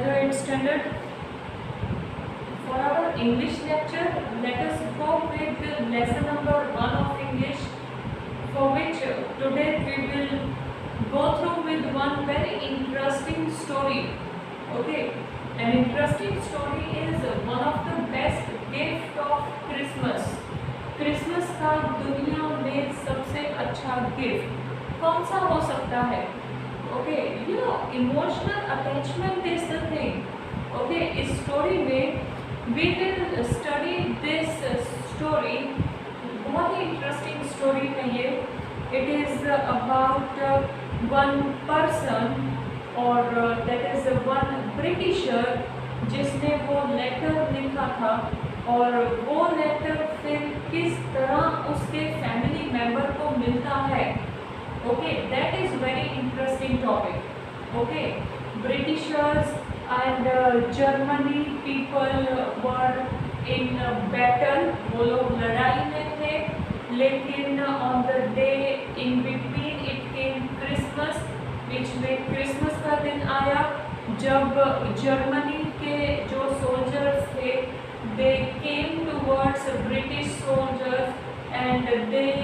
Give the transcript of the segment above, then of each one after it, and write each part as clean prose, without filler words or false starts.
another 8th standard. For our English lecture, let us go with lesson number 1 of English, for which today we will go through with one very interesting story. Okay, an interesting story is one of the best gift of Christmas. Christmas का दुनिया में सबसे अच्छा gift कौन सा हो सकता है? Okay, you know emotional attachment is the thing. Okay, इस स्टोरी में we will study this story. बहुत ही इंटरेस्टिंग स्टोरी है ये. It is about one person और दैट इज वन ब्रिटिशर जिसने वो लेटर लिखा था, और वो लेटर फिर किस तरह उसके फैमिली मेंबर को मिलता है. Okay, that is very interesting topic. Okay, Britishers and Germany people were in battle. वो लोग लड़ाई में थे, लेकिन on the day in between it came Christmas. बीच में क्रिसमस का दिन आया जब जर्मनी के जो सोल्जर्स थे they came towards British soldiers and they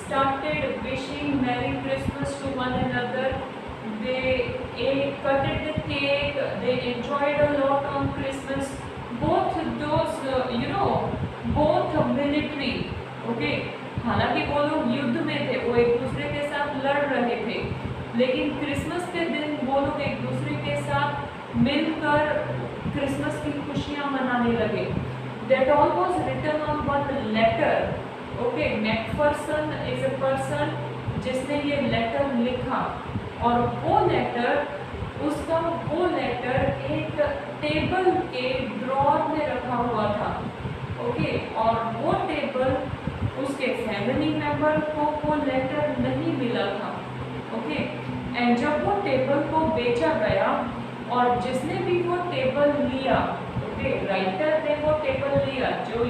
started wishing Merry Christmas to one another. They cut the cake, they enjoyed a lot on Christmas. Both those both military. Okay, हालांकि वो लोग युद्ध में थे, वो एक दूसरे के साथ लड़ रहे थे, लेकिन क्रिसमस के दिन वो लोग एक दूसरे के साथ मिलकर क्रिसमस की खुशियाँ मनाने लगे. That all was written on one letter. Okay, Macpherson is a person जिसने ये लेटर लिखा, और वो लेटर एक टेबल के ड्रॉर में रखा हुआ था. ओके, और वो टेबल उसके फैमिली मेंबर को वो लेटर नहीं मिला था. ओके, एंड जब वो टेबल को बेचा गया और जिसने भी वो टेबल लिया, ओके, राइटर ने वो टेबल लिया, जो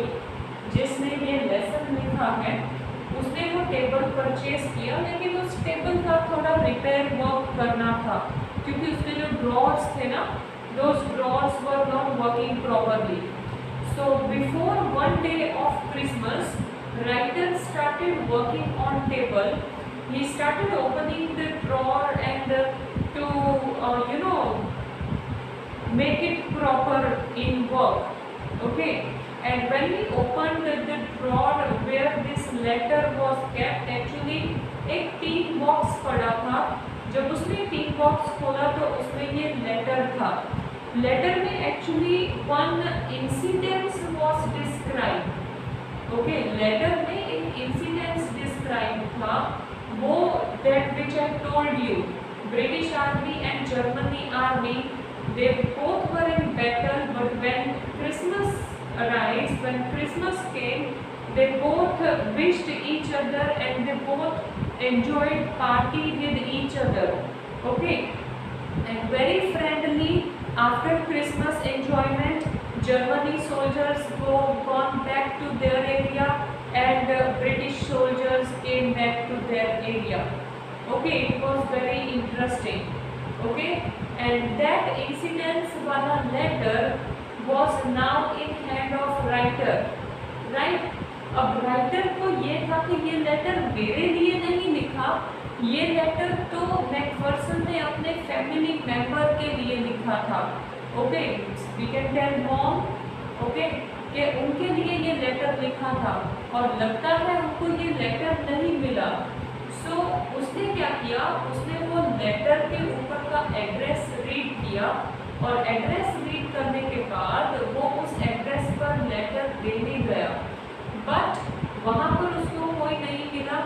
जिसने ये लेसन लिखा है उसने वो टेबल परचेज किया, लेकिन उस टेबल का थोड़ा रिपेयर वर्क करना था, क्योंकि उसके जो ड्रॉर्स थे ना, those drawers were not working properly. So before one day of Christmas, writer started working on table. He started opening the drawer and to make it proper in work. Okay, and when he opened the drawer where this letter was kept, actually एक tin box पड़ा था. जब उसने tin box खोला तो उसमें ये letter था. लेटर में actually one incidence was describe. Okay, letter में एक इंसिडेंस डिस्क्राइब था, वो that which I told you. British army and Germany army, they both were in battle, but when Christmas arrived, when Christmas came, they both wished each other and they both enjoyed party with each other. Okay, and very friendly. After Christmas enjoyment, Germany soldiers gone back to their area and British soldiers came back to their area. Okay, it was very interesting. Okay, and that incidents वाला letter was now in hand of writer. Right? अब writer को ये था कि ये letter मेरे लिए नहीं लिखा, ये लेटर तो मैकफर्सन ने अपने फैमिली मेंबर के लिए लिखा था. Okay, we can tell mom, okay, कि उनके लिए ये लेटर लिखा था, और लगता है उनको ये लेटर नहीं मिला. सो उसने क्या किया, उसने वो लेटर के ऊपर का एड्रेस रीड किया, और एड्रेस रीड करने के बाद वो उस एड्रेस पर लेटर देने गया, बट वहाँ पर उसको कोई नहीं मिला.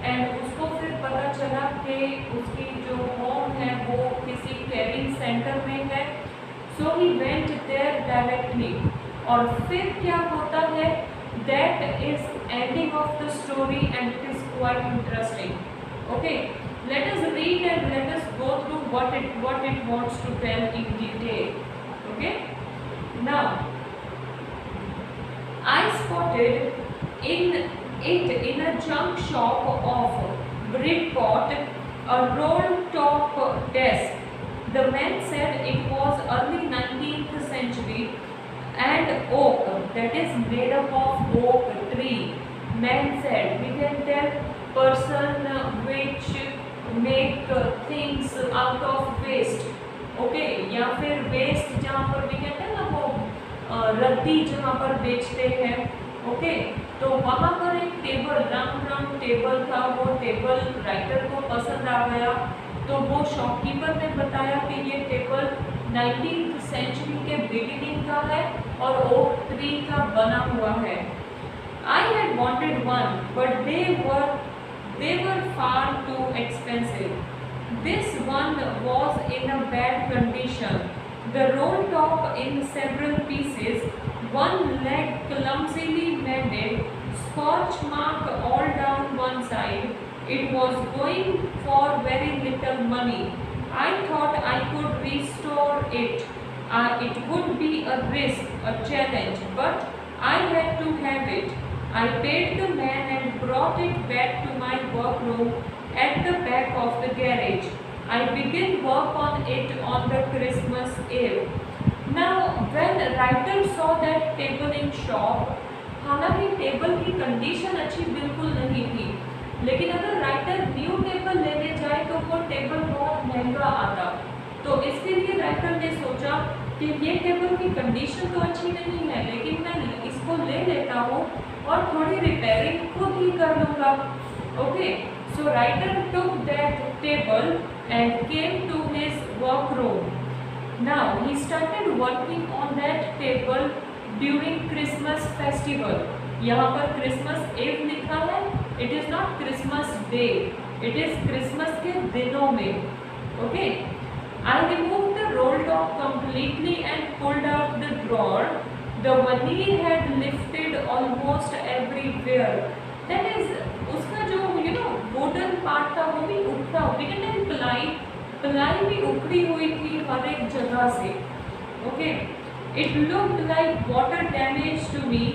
एंड उसको फिर पता चला कि उसकी जो होम है वो किसी कैरिंग सेंटर में है. सो ही वेंट देयर डायरेक्टली. और फिर क्या होता है, that is ending of the story and it is quite interesting. Okay, let us read and let us go through what it wants to tell in detail. Okay, now I spotted in a junk shop of Bridport a roll top desk The man said it was early 19th century and oak, that is made up of oak tree. Man said, we can tell person which make things out of waste. Okay या फिर waste जहाँ पर भी कहते हैं ना वो रद्दी जहाँ पर बेचते हैं, ओके तो वहाँ पर एक टेबल राउंड टेबल था। वो टेबल राइटर को पसंद आ गया, तो वो शॉपकीपर ने बताया कि ये टेबल 19th सेंचुरी के बिगिनिंग का है और ओक ट्री का बना हुआ है। I had wanted one, but they were far too expensive. This one was in a bad condition. The roll top in several pieces, one leg clumsily mended, scorch mark all down one side. It was going for very little money. I thought I could restore it. It would be a risk, a challenge, but I had to have it. I paid the man and brought it back to my workroom at the back of the garage. I began work on it on the Christmas Eve. Now, when writer saw that table in shop, हालांकि table की condition अच्छी बिल्कुल नहीं थी, लेकिन अगर writer new table लेने जाए तो वो टेबल बहुत महंगा आता। तो इसके लिए राइटर ने सोचा कि ये टेबल की कंडीशन तो अच्छी नहीं है, लेकिन मैं इसको ले लेता हूँ और थोड़ी रिपेयरिंग खुद ही कर लूँगा। Okay, so writer took that table and came to his workroom. Now he started working on that table during Christmas festival. यहाँ पर Christmas Eve लिखा है, it is not Christmas Day, it is Christmas के दिनों में। Okay, I removed the roll top completely and pulled out the drawer. The veneer had lifted almost everywhere. That is, उसका जो wooden part था वो भी उखड़ा, लेकिन प्लाई भी उखड़ी हुई थी हर एक जगह से। Okay, it looked like water damage to me.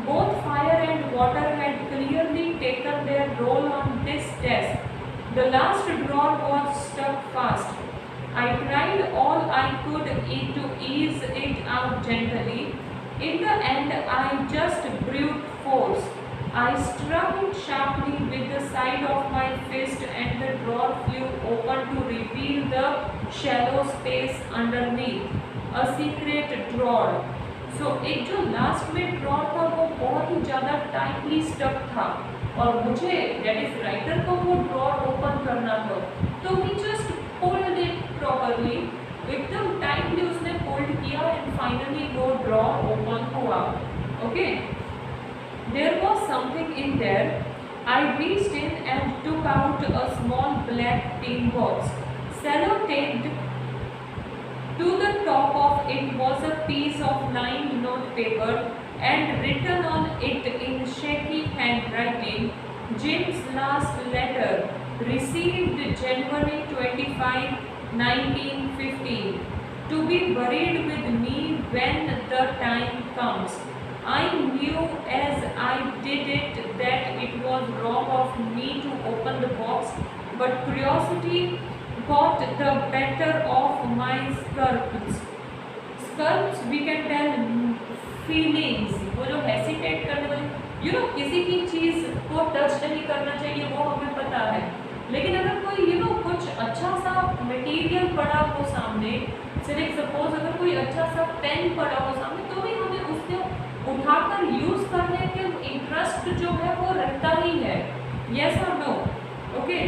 Both fire and water had clearly taken their role on this desk. The last drawer was stuck fast. I tried all I could to ease it out gently. In the end, I just brute force. I struck it sharply with the side of my fist and the drawer flew open to reveal the shallow space underneath, a secret drawer. So एक जो last में drawer था वो बहुत ही ज़्यादा tightly stuck था और मुझे दैट इज राइटर को वो ड्रॉर ओपन करना था, तो he just pulled it properly, एकदम टाइटली उसने पुल्ड किया एंड फाइनली वो ड्रॉर ओपन हुआ। Okay, there was something in there. I reached in and took out a small black tin box. Sellotaped to the top of it was a piece of lined notepaper and written on it in shaky handwriting, Jim's last letter, received January 25, 1915, to be buried with me when the time comes. I knew as I did it that it was wrong of me to open the box, but curiosity got the better of my scruples. Scruples we can tell feelings, वो जो hesitate करने वाले, किसी की चीज़ को touch नहीं करना चाहिए वो हमें पता है, लेकिन अगर कोई कुछ अच्छा सा मटेरियल पड़ा हो सामने, सिर्फ सपोज अगर कोई अच्छा सा पेन पड़ा हो सामने, तो भी हमें उसको उठाकर यूज करने के इंटरेस्ट जो है वो रहता ही है। यस और no? Okay,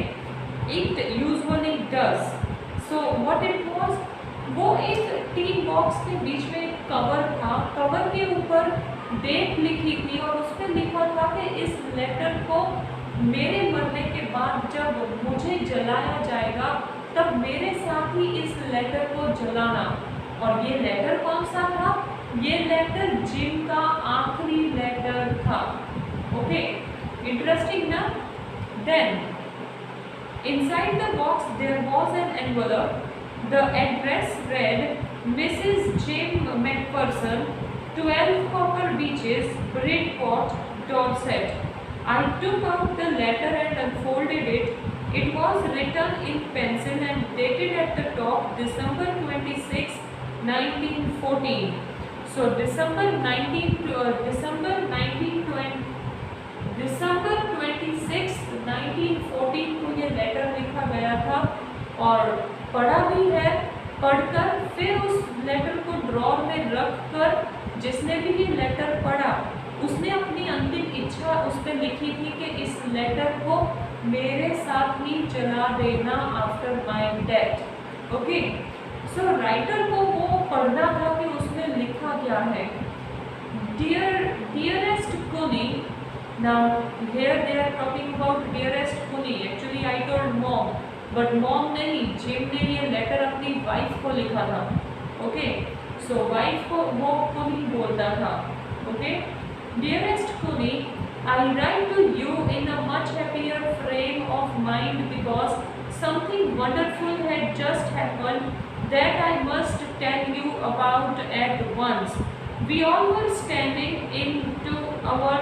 it usually does. So what it was, वो एक टीन बॉक्स के बीच में एक कवर था, कवर के ऊपर डेट लिखी थी और उस पर लिखा था कि इस लेटर को मेरे मरने के बाद जब मुझे जलाया जाएगा तब मेरे साथ ही इस लेटर को जलाना। और ये लेटर कौन सा था? ये लेटर जिम का आखिरी लेटर था। ओके, इंटरेस्टिंग ना? Then inside the box there was an envelope. The address read Mrs. Jim McPherson, 12 Copper Beaches, Bridport, Dorset. I took out the letter and unfolded it. It was written in pencil and dated at the top December 26, 1914. So December 26, 1914 को ये letter लिखा गया था और पढ़ा भी है। पढ़कर फिर उस लेटर को ड्रॉर में रख कर जिसने भी ये लेटर पढ़ा उसने अपनी अंतिम इच्छा उस पर लिखी थी कि इस लेटर को मेरे साथ ही जला देना after my death. Okay, so writer को वो पढ़ना था कि उसमें लिखा क्या है। dearest Kuni, now here they are talking about dearest Kuni, actually I told mom, but mom नहीं, जिम ने ये लेटर अपनी वाइफ को लिखा था। ओके, सो वाइफ को वो कुनी बोलता था। Okay, dearest Kuni, I write to you in a much happier frame of mind because something wonderful had just happened that I must tell you about at once. We all were standing into our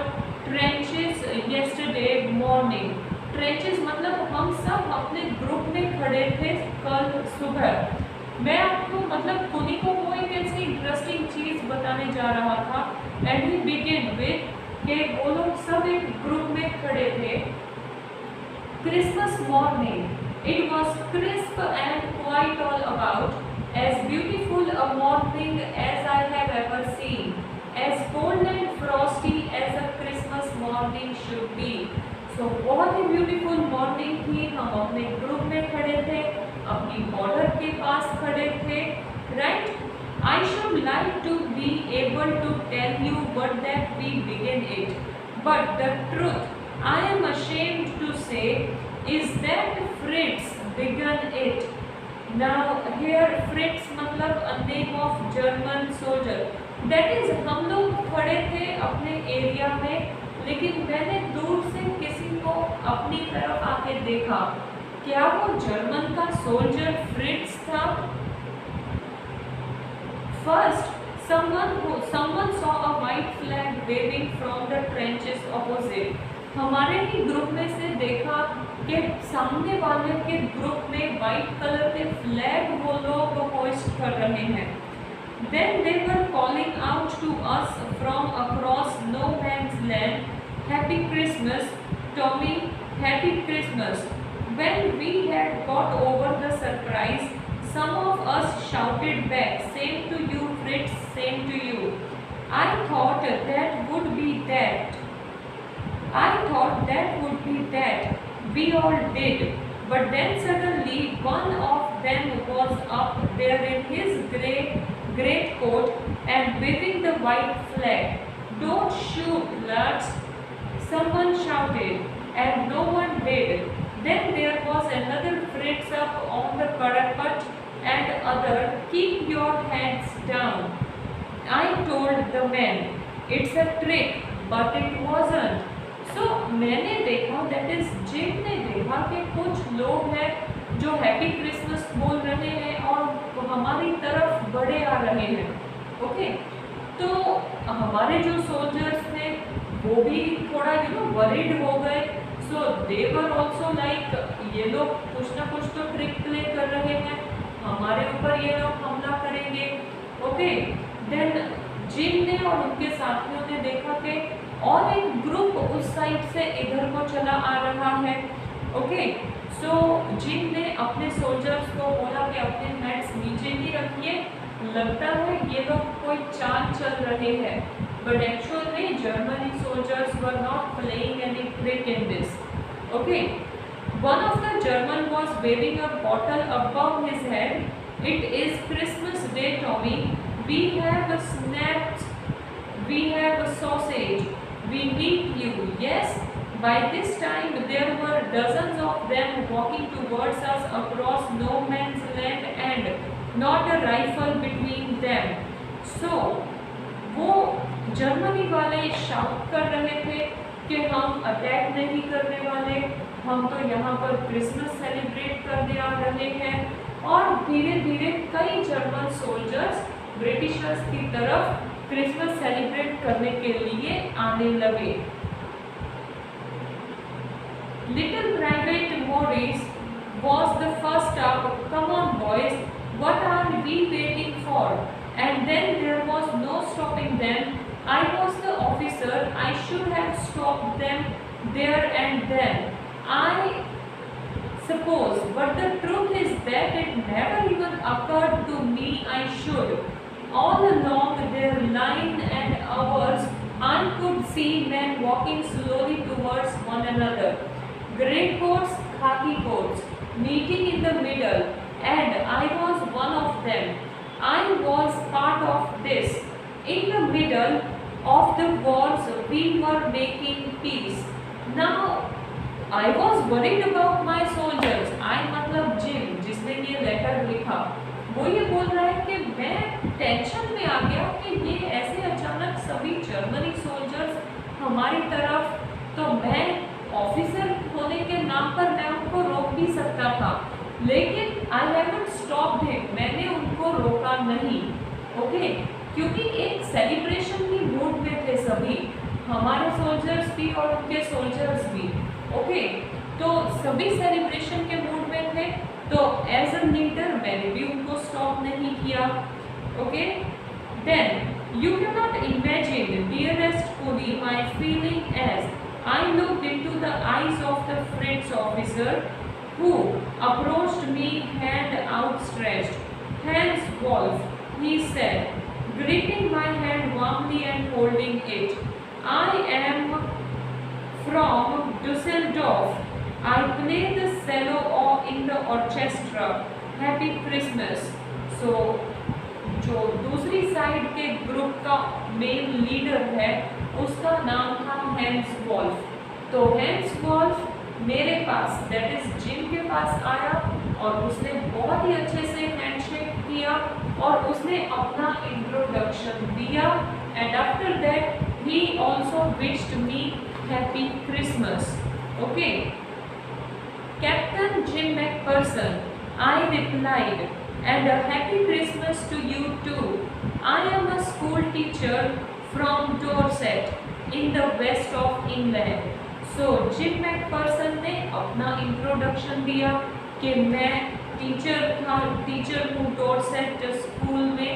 trenches yesterday morning. Trenches मतलब हम सब अपने group में खड़े थे कल सुबह। मैं आपको मतलब कुनी को वो एक ऐसी इंटरेस्टिंग चीज़ बताने जा रहा था। एंड वी बिगिन विद कि वो लोग सब एक ग्रुप में खड़े थे। Christmas morning, it was crisp and quite all about, as beautiful a morning as I have ever seen, as cold and frosty as a Christmas morning should be. So बहुत ही beautiful morning थी। हम अपने group में खड़े थे, अपनी border के पास खड़े थे, right. I should like to be able to tell you but that we begin it, but the truth I am ashamed to say is that Fritz began it. Now here Fritz मतलब a name of German soldier. That is हम लोग खड़े थे अपने area में, लेकिन मैंने दूर से किसी को अपनी तरफ आके देखा। क्या वो जर्मन का सोल्जर फ्रिट्स था? First, someone saw a white flag waving from the trenches opposite. हमारे ही ग्रुप में से देखा कि सामने वाले के ग्रुप में वाइट कलर के फ्लैग वो लोग होइस्ट कर रहे हैं। Then they were calling out to us from across no man's land, Happy Christmas, Tommy, Happy Christmas. When we had got over the surprise, some of us shouted back, Same to you, Fritz, same to you. I thought that would be that. We all did. But then suddenly one of them was up there in his great coat and waving the white flag. Don't shoot, lads, someone shouted, and no one did. Then there was another Fritz up on the parapet and other, keep your heads down. I told the men, it's a trick, but it wasn't. So मैंने देखा, that is gym ने देखा कि कुछ लोग हैं जो happy Christmas बोल रहे हैं और हमारी तरफ बढ़े आ रहे हैं। ओके, तो हमारे जो सोल्जर्स थे वो भी थोड़ा वरीड हो गए। सो दे वर ऑल्सो लाइक ये लोग कुछ ना कुछ तो ट्रिक प्ले कर रहे हैं, हमारे ऊपर ये लोग हमला करेंगे। ओके, देन जिम ने और उनके साथियों ने देखा कि और एक ग्रुप उस साइड से इधर को चला आ रहा है। ओके, सो जिम ने अपने सोल्जर्स को बोला कि अपने हेड्स नीचे ही रखिए, लगता है ये लोग कोई चाल चल रहे हैं। But actually Germany soldiers were not playing any trick in this. Okay, one of the German was waving a bottle above his head. It is Christmas day, Tommy. We have a sausage. We need you. Yes. By this time there were dozens of them walking towards us across no man's land and not a rifle between them. So वो Germany वाले shout कर रहे थे कि हम attack नहीं करने वाले, हम तो यहाँ पर क्रिसमस सेलिब्रेट करने आ रहे हैं। और धीरे धीरे कई जर्मन सोल्जर्स ब्रिटिशर्स की तरफ क्रिसमस सेलिब्रेट करने के लिए आने लगे। Little private Boris was the first up. Come on, boys, what are we waiting for? And then there was no stopping them. I was the officer. I should have stopped them there and then, I suppose, but the truth is that it never even occurred to me I should. All along their line and ours, I could see men walking slowly towards one another. Grey coats, khaki coats, meeting in the middle, and I was one of them. I was part of this. In the middle of the wars, we were making peace. Now, I was worried about my soldiers. I मतलब gym जिसने ये letter लिखा वो ये बोल रहा है कि मैं टेंशन में आ गया कि ये ऐसे अचानक सभी जर्मनी सोल्जर्स हमारी तरफ, तो मैं ऑफिसर होने के नाम पर मैं उनको रोक भी सकता था, लेकिन आई हैवंट स्टॉप्ड हिम, मैंने उनको रोका नहीं। ओके, क्योंकि एक सेलिब्रेशन की मूड में थे सभी, हमारे सोल्जर्स भी और उनके सोल्जर्स भी। ओके, तो सभी सेलिब्रेशन के मूड में थे, तो एज अ लीडर मैंने भी उनको स्टॉप नहीं किया। Okay, then you can not imagine dearest Puny my feeling as I looked into the eyes of the friends officer who approached me hand outstretched. Hans Wolf, he said, gripping my hand warmly and holding it. I am from Dusseldorf. I play the cello in the orchestra. Happy Christmas. So, जो दूसरी side के group का main leader है उसका नाम था hence wolf. तो hence wolf मेरे पास दैट इज जिम के पास आया और उसने बहुत ही अच्छे से हैंडशेक किया और उसने अपना इंट्रोडक्शन दिया, and after that he also wished me happy Christmas. Okay, captain Jim McPherson, I replied, and a happy Christmas to you too. I am a school teacher from Dorset in the west of England. So Jim McPherson ने अपना introduction दिया कि मैं teacher हूँ Dorset school में।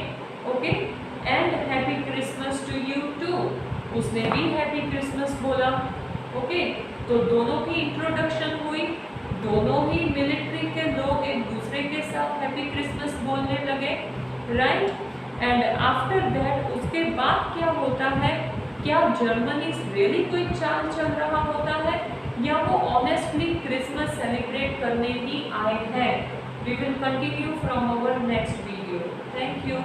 Okay, and happy Christmas to you too, उसने भी happy Christmas बोला। ओके, तो दोनों की इंट्रोडक्शन हुई, दोनों ही मिलिट्री के लोग एक दूसरे के साथ हैप्पी क्रिसमस बोलने लगे, राइट। एंड आफ्टर दैट उसके बाद क्या होता है, क्या जर्मनी रियली कोई चाल चल रहा होता है या वो ऑनेस्टली क्रिसमस सेलिब्रेट करने ही आए हैं? We will continue from our next video. Thank you.